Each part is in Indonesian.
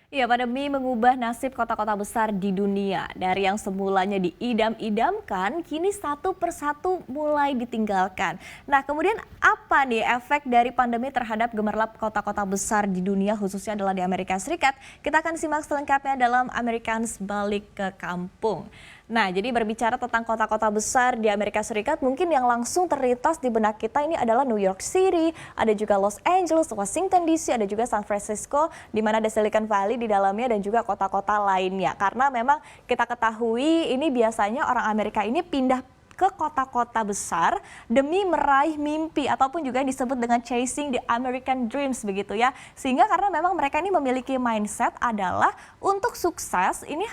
Ya, pandemi mengubah nasib kota-kota besar di dunia. Dari yang semulanya diidam-idamkan, kini satu persatu mulai ditinggalkan. Nah, kemudian apa nih efek dari pandemi terhadap gemerlap kota-kota besar di dunia, khususnya adalah di Amerika Serikat? Kita akan simak selengkapnya dalam Americans Balik ke Kampung. Nah, jadi berbicara tentang kota-kota besar di Amerika Serikat, mungkin yang langsung terlintas di benak kita ini adalah New York City, ada juga Los Angeles, Washington DC, ada juga San Francisco, di mana ada Silicon Valley di dalamnya dan juga kota-kota lainnya. Karena memang kita ketahui ini biasanya orang Amerika ini pindah ke kota-kota besar demi meraih mimpi ataupun juga yang disebut dengan chasing the American dreams begitu ya. Sehingga karena memang mereka ini memiliki mindset adalah untuk sukses ini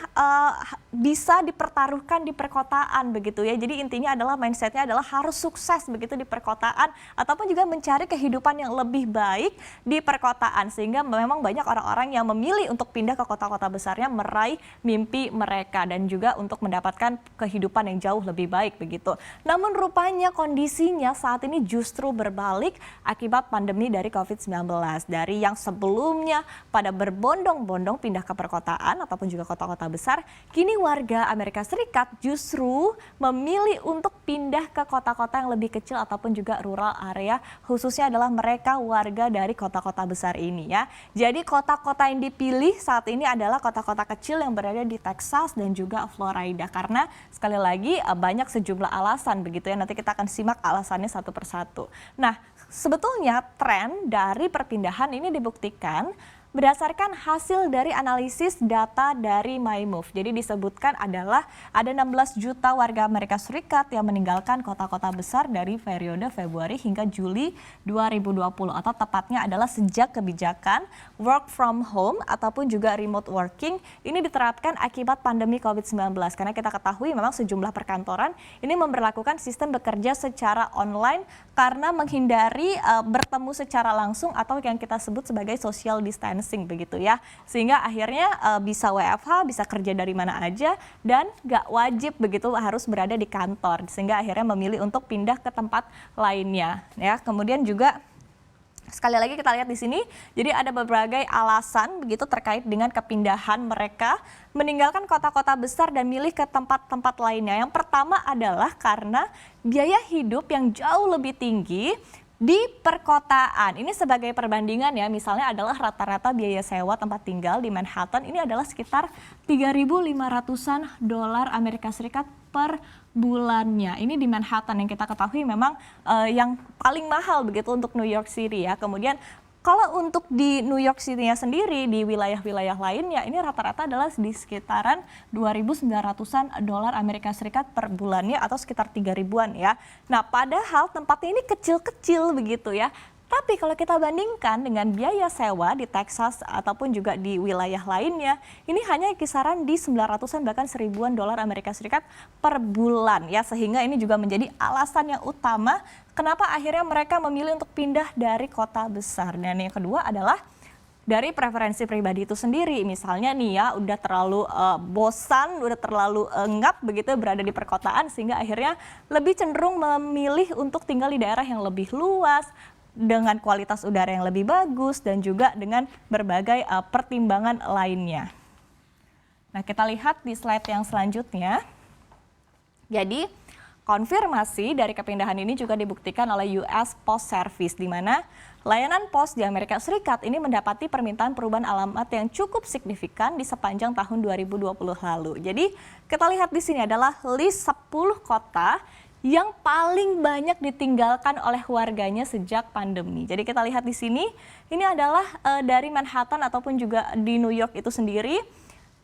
bisa dipertaruhkan di perkotaan begitu ya. Jadi intinya adalah mindsetnya adalah harus sukses begitu di perkotaan ataupun juga mencari kehidupan yang lebih baik di perkotaan. Sehingga memang banyak orang-orang yang memilih untuk pindah ke kota-kota besarnya meraih mimpi mereka dan juga untuk mendapatkan kehidupan yang jauh lebih baik begitu. Namun rupanya kondisinya saat ini justru berbalik akibat pandemi dari COVID-19. Dari yang sebelumnya pada berbondong-bondong pindah ke perkotaan ataupun juga kota-kota besar, kini warga Amerika Serikat justru memilih untuk pindah ke kota-kota yang lebih kecil ataupun juga rural area, khususnya adalah mereka warga dari kota-kota besar ini ya. Jadi kota-kota yang dipilih saat ini adalah kota-kota kecil yang berada di Texas dan juga Florida, karena sekali lagi banyak sejumlah alasan begitu ya. Nanti kita akan simak alasannya satu persatu. Nah, sebetulnya tren dari perpindahan ini dibuktikan berdasarkan hasil dari analisis data dari MyMove. Jadi disebutkan adalah ada 16 juta warga Amerika Serikat yang meninggalkan kota-kota besar dari periode Februari hingga Juli 2020, atau tepatnya adalah sejak kebijakan work from home ataupun juga remote working ini diterapkan akibat pandemi COVID-19. Karena kita ketahui memang sejumlah perkantoran ini memberlakukan sistem bekerja secara online karena menghindari bertemu secara langsung atau yang kita sebut sebagai social distancing begitu ya, sehingga akhirnya bisa WFH, bisa kerja dari mana aja dan nggak wajib begitu harus berada di kantor, sehingga akhirnya memilih untuk pindah ke tempat lainnya ya. Kemudian juga sekali lagi kita lihat di sini, jadi ada berbagai alasan begitu terkait dengan kepindahan mereka meninggalkan kota-kota besar dan milih ke tempat-tempat lainnya. Yang pertama adalah karena biaya hidup yang jauh lebih tinggi di perkotaan. Ini sebagai perbandingan ya, misalnya adalah rata-rata biaya sewa tempat tinggal di Manhattan ini adalah sekitar 3.500-an dolar Amerika Serikat per bulannya. Ini di Manhattan yang kita ketahui memang yang paling mahal begitu untuk New York City ya. Kemudian kalau untuk di New York City-nya sendiri, di wilayah-wilayah lainnya, ini rata-rata adalah di sekitaran 2.900-an dolar Amerika Serikat per bulannya atau sekitar 3.000-an ya. Nah, padahal tempatnya ini kecil-kecil begitu ya. Tapi kalau kita bandingkan dengan biaya sewa di Texas ataupun juga di wilayah lainnya, ini hanya kisaran di 900-an bahkan 1.000-an dolar Amerika Serikat per bulan ya. Sehingga ini juga menjadi alasan yang utama kenapa akhirnya mereka memilih untuk pindah dari kota besar. Dan yang kedua adalah dari preferensi pribadi itu sendiri. Misalnya nih ya, udah terlalu bosan, udah terlalu engap begitu berada di perkotaan, sehingga akhirnya lebih cenderung memilih untuk tinggal di daerah yang lebih luas, dengan kualitas udara yang lebih bagus dan juga dengan berbagai pertimbangan lainnya. Nah, kita lihat di slide yang selanjutnya. Jadi, konfirmasi dari kepindahan ini juga dibuktikan oleh US Post Service, di mana layanan pos di Amerika Serikat ini mendapati permintaan perubahan alamat yang cukup signifikan di sepanjang tahun 2020 lalu. Jadi, kita lihat di sini adalah list 10 kota yang paling banyak ditinggalkan oleh warganya sejak pandemi. Jadi kita lihat di sini, ini adalah dari Manhattan ataupun juga di New York itu sendiri.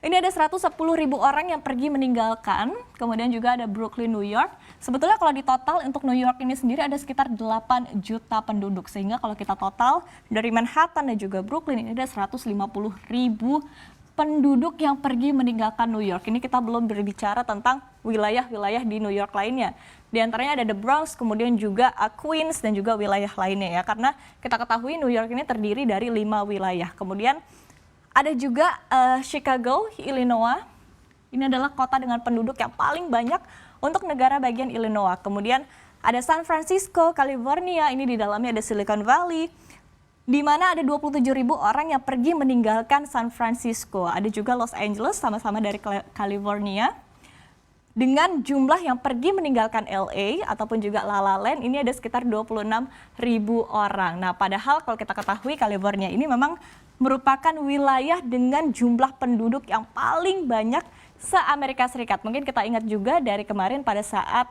Ini ada 110.000 orang yang pergi meninggalkan, kemudian juga ada Brooklyn, New York. Sebetulnya kalau di total untuk New York ini sendiri ada sekitar 8 juta penduduk. Sehingga kalau kita total dari Manhattan dan juga Brooklyn ini ada 150.000 penduduk yang pergi meninggalkan New York. Ini kita belum berbicara tentang wilayah-wilayah di New York lainnya. Di antaranya ada The Bronx, kemudian juga Queens dan juga wilayah lainnya ya. Karena kita ketahui New York ini terdiri dari 5 wilayah. Kemudian ada juga Chicago, Illinois. Ini adalah kota dengan penduduk yang paling banyak untuk negara bagian Illinois. Kemudian ada San Francisco, California. Ini di dalamnya ada Silicon Valley. di mana ada 27.000 orang yang pergi meninggalkan San Francisco. Ada juga Los Angeles, sama-sama dari California. Dengan jumlah yang pergi meninggalkan LA ataupun juga La La Land ini ada sekitar 26.000 orang. Nah, padahal kalau kita ketahui California ini memang merupakan wilayah dengan jumlah penduduk yang paling banyak se-Amerika Serikat. Mungkin kita ingat juga dari kemarin pada saat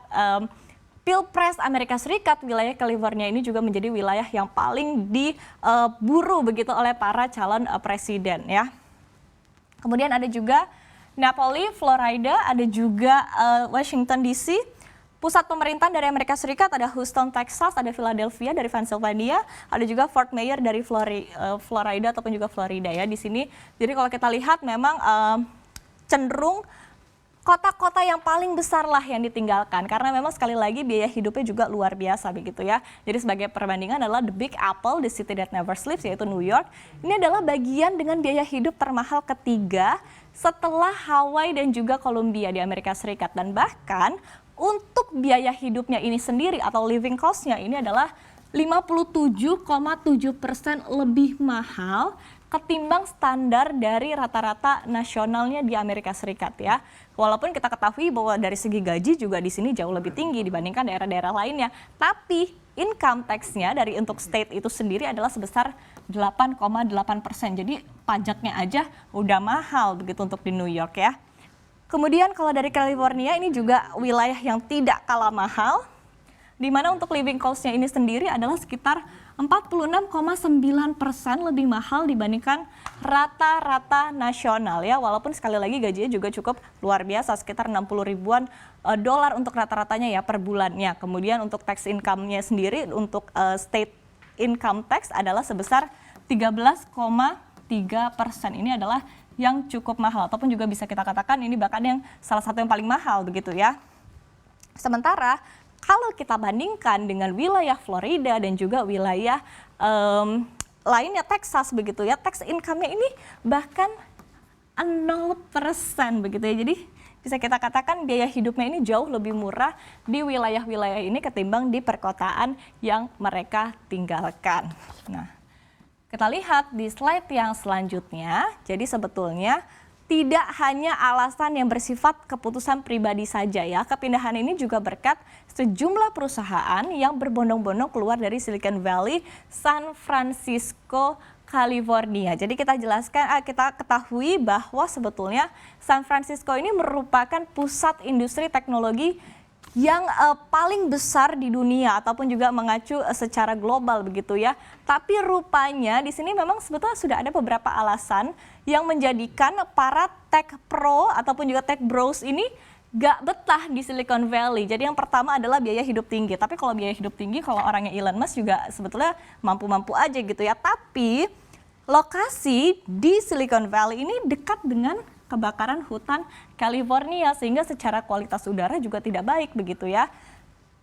Pilpres Amerika Serikat, wilayah California ini juga menjadi wilayah yang paling diburu begitu oleh para calon presiden ya. Kemudian ada juga Napoli, Florida, ada juga Washington DC. Pusat pemerintahan dari Amerika Serikat ada Houston, Texas, ada Philadelphia dari Pennsylvania, ada juga Fort Myers dari Florida ataupun juga Florida ya di sini. Jadi kalau kita lihat memang cenderung kota-kota yang paling besar lah yang ditinggalkan karena memang sekali lagi biaya hidupnya juga luar biasa begitu ya. Jadi sebagai perbandingan adalah the Big Apple, the city that never sleeps, yaitu New York. Ini adalah bagian dengan biaya hidup termahal ketiga setelah Hawaii dan juga Columbia di Amerika Serikat. Dan bahkan untuk biaya hidupnya ini sendiri atau living cost-nya ini adalah 57,7% lebih mahal ketimbang standar dari rata-rata nasionalnya di Amerika Serikat ya. Walaupun kita ketahui bahwa dari segi gaji juga di sini jauh lebih tinggi dibandingkan daerah-daerah lainnya. Tapi income tax-nya dari untuk state itu sendiri adalah sebesar 8,8%. Jadi pajaknya aja udah mahal begitu untuk di New York ya. Kemudian kalau dari California ini juga wilayah yang tidak kalah mahal, di mana untuk living cost-nya ini sendiri adalah sekitar 46,9% lebih mahal dibandingkan rata-rata nasional ya. Walaupun sekali lagi gajinya juga cukup luar biasa, sekitar 60 ribuan dolar untuk rata-ratanya ya per bulannya. Kemudian untuk tax income-nya sendiri untuk state income tax adalah sebesar 13,3%. Ini adalah yang cukup mahal ataupun juga bisa kita katakan ini bahkan yang salah satu yang paling mahal begitu ya. Sementara kalau kita bandingkan dengan wilayah Florida dan juga wilayah lainnya Texas begitu ya, tax income-nya ini bahkan 0% begitu ya. Jadi bisa kita katakan biaya hidupnya ini jauh lebih murah di wilayah-wilayah ini ketimbang di perkotaan yang mereka tinggalkan. Nah, kita lihat di slide yang selanjutnya. Jadi sebetulnya tidak hanya alasan yang bersifat keputusan pribadi saja ya. Kepindahan ini juga berkat sejumlah perusahaan yang berbondong-bondong keluar dari Silicon Valley, San Francisco, California. Jadi kita ketahui bahwa sebetulnya San Francisco ini merupakan pusat industri teknologi yang paling besar di dunia ataupun juga mengacu secara global begitu ya. Tapi rupanya di sini memang sebetulnya sudah ada beberapa alasan yang menjadikan para tech pro ataupun juga tech bros ini gak betah di Silicon Valley. Jadi yang pertama adalah biaya hidup tinggi. Tapi kalau biaya hidup tinggi, kalau orangnya Elon Musk juga sebetulnya mampu-mampu aja gitu ya. Tapi lokasi di Silicon Valley ini dekat dengan kebakaran hutan California sehingga secara kualitas udara juga tidak baik begitu ya.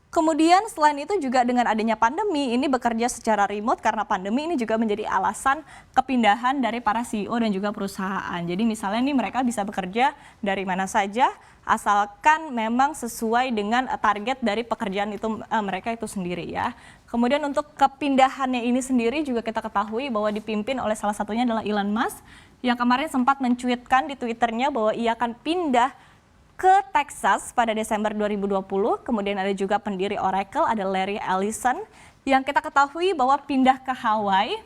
Kemudian selain itu juga dengan adanya pandemi ini bekerja secara remote karena pandemi ini juga menjadi alasan kepindahan dari para CEO dan juga perusahaan. Jadi misalnya nih mereka bisa bekerja dari mana saja asalkan memang sesuai dengan target dari pekerjaan itu mereka itu sendiri ya. Kemudian untuk kepindahannya ini sendiri juga kita ketahui bahwa dipimpin oleh salah satunya adalah Elon Musk yang kemarin sempat mencuitkan di Twitternya bahwa ia akan pindah ke Texas pada Desember 2020. Kemudian ada juga pendiri Oracle, ada Larry Ellison yang kita ketahui bahwa pindah ke Hawaii.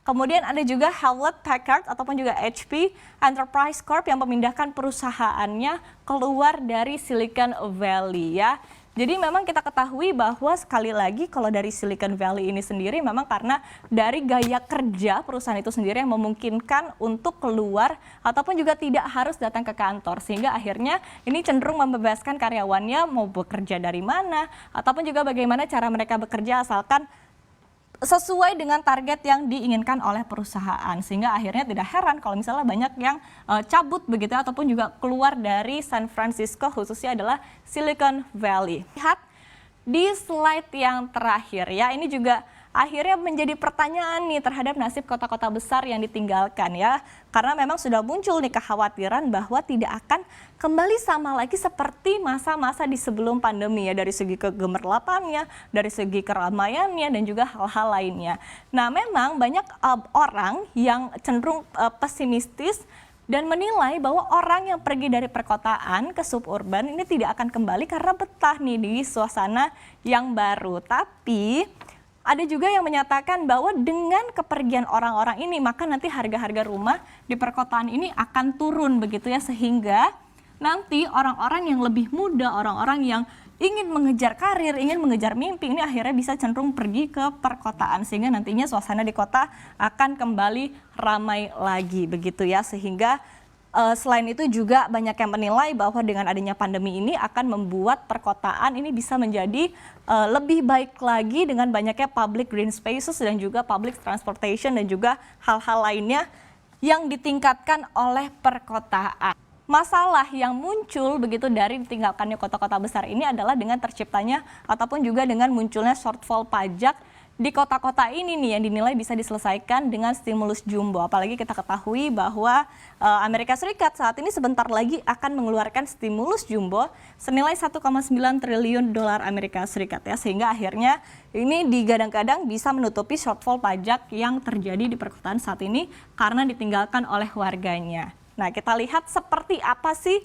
Kemudian ada juga Hewlett Packard ataupun juga HP Enterprise Corp yang memindahkan perusahaannya keluar dari Silicon Valley ya. Jadi memang kita ketahui bahwa sekali lagi kalau dari Silicon Valley ini sendiri memang karena dari gaya kerja perusahaan itu sendiri yang memungkinkan untuk keluar ataupun juga tidak harus datang ke kantor. Sehingga akhirnya ini cenderung membebaskan karyawannya mau bekerja dari mana ataupun juga bagaimana cara mereka bekerja asalkan sesuai dengan target yang diinginkan oleh perusahaan. Sehingga akhirnya tidak heran kalau misalnya banyak yang cabut begitu ataupun juga keluar dari San Francisco khususnya adalah Silicon Valley. Lihat di slide yang terakhir ya, ini juga akhirnya menjadi pertanyaan nih terhadap nasib kota-kota besar yang ditinggalkan ya. Karena memang sudah muncul nih kekhawatiran bahwa tidak akan kembali sama lagi seperti masa-masa di sebelum pandemi ya, dari segi kegemerlapannya, dari segi keramaiannya dan juga hal-hal lainnya. Nah, memang banyak orang yang cenderung pesimistis dan menilai bahwa orang yang pergi dari perkotaan ke suburban ini tidak akan kembali karena betah nih di suasana yang baru. Tapi ada juga yang menyatakan bahwa dengan kepergian orang-orang ini maka nanti harga-harga rumah di perkotaan ini akan turun begitu ya, sehingga nanti orang-orang yang lebih muda, orang-orang yang ingin mengejar karir, ingin mengejar mimpi ini akhirnya bisa cenderung pergi ke perkotaan, sehingga nantinya suasana di kota akan kembali ramai lagi begitu ya. Sehingga selain itu juga banyak yang menilai bahwa dengan adanya pandemi ini akan membuat perkotaan ini bisa menjadi lebih baik lagi dengan banyaknya public green spaces dan juga public transportation dan juga hal-hal lainnya yang ditingkatkan oleh perkotaan. Masalah yang muncul begitu dari ditinggalkannya kota-kota besar ini adalah dengan terciptanya ataupun juga dengan munculnya shortfall pajak di kota-kota ini nih yang dinilai bisa diselesaikan dengan stimulus jumbo. Apalagi kita ketahui bahwa Amerika Serikat saat ini sebentar lagi akan mengeluarkan stimulus jumbo senilai 1,9 triliun dolar Amerika Serikat ya, sehingga akhirnya ini digadang-gadang bisa menutupi shortfall pajak yang terjadi di perkotaan saat ini karena ditinggalkan oleh warganya. Nah, kita lihat seperti apa sih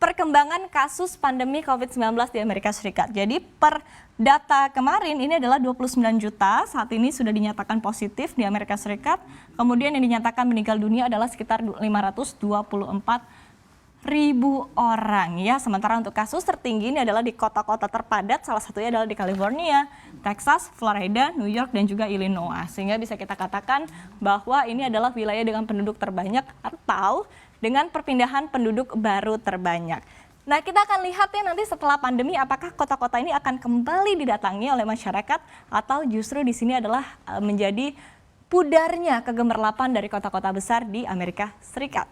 perkembangan kasus pandemi COVID-19 di Amerika Serikat. Jadi per data kemarin ini adalah 29 juta saat ini sudah dinyatakan positif di Amerika Serikat. Kemudian yang dinyatakan meninggal dunia adalah sekitar 524.000 orang ya. Sementara untuk kasus tertinggi ini adalah di kota-kota terpadat, salah satunya adalah di California, Texas, Florida, New York dan juga Illinois. Sehingga bisa kita katakan bahwa ini adalah wilayah dengan penduduk terbanyak atau dengan perpindahan penduduk baru terbanyak. Nah, kita akan lihat ya nanti setelah pandemi apakah kota-kota ini akan kembali didatangi oleh masyarakat atau justru di sini adalah menjadi pudarnya kegemerlapan dari kota-kota besar di Amerika Serikat.